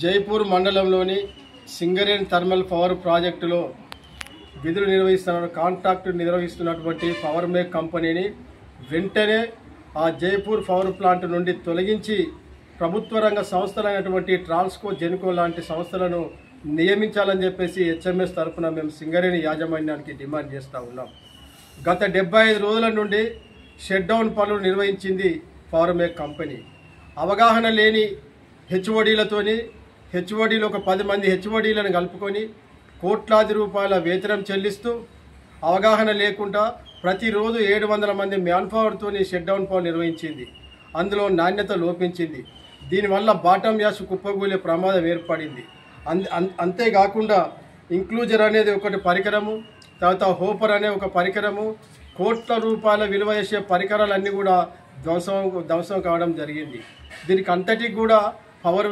జైపూర్ మండలంలోని Singareni thermal power ప్రాజెక్టులో విధులు నిర్వహిస్తున్నటువంటి పవర్ మేక్ కంపెనీని వెంటనే ఆ జైపూర్ పవర్ ప్లాంట్ నుండి తొలగించి ప్రభుత్వ రంగ సంస్థలైనటువంటి ట్రాన్స్కో జెన్కో లాంటి సంస్థలను నియమించాలని చెప్పేసి హెచ్ఎంఎస్ తరఫున మేము సింగరేణి యాజమాన్యానికి డిమాండ్ చేస్తూ ఉన్నాం. గత 75 రోజుల నుండి షట్ డౌన్ పనులు నిర్వహించింది పవర్ మేక్ కంపెనీ. అవగాహన లేని హెచ్ఓడీలతోని హెచ్ఓడీలు ఒక 10 మంది హెచ్ఓడీలను కలుపుకొని కోట్లాది రూపాయల వేతనం చెల్లిస్తూ అవగాహన లేకుండా ప్రతిరోజు 700 మంది మ్యాన్ పవర్తోని షట్ డౌన్ పనులు నిర్వహించింది. అందులో నాణ్యత లోపించింది. దీనివల్ల బాటమ్ యాష్ కుప్పగూలే ప్రమాదం ఏర్పడింది. అంతేకాకుండా ఇంక్లూజర్ అనేది ఒకటి పరికరము, తర్వాత హోపర్ అనే ఒక పరికరము, కోట్ల రూపాయల విలువ చేసే పరికరాలన్నీ కూడా ధ్వంసం కావడం జరిగింది. దీనికి అంతటికి కూడా పవర్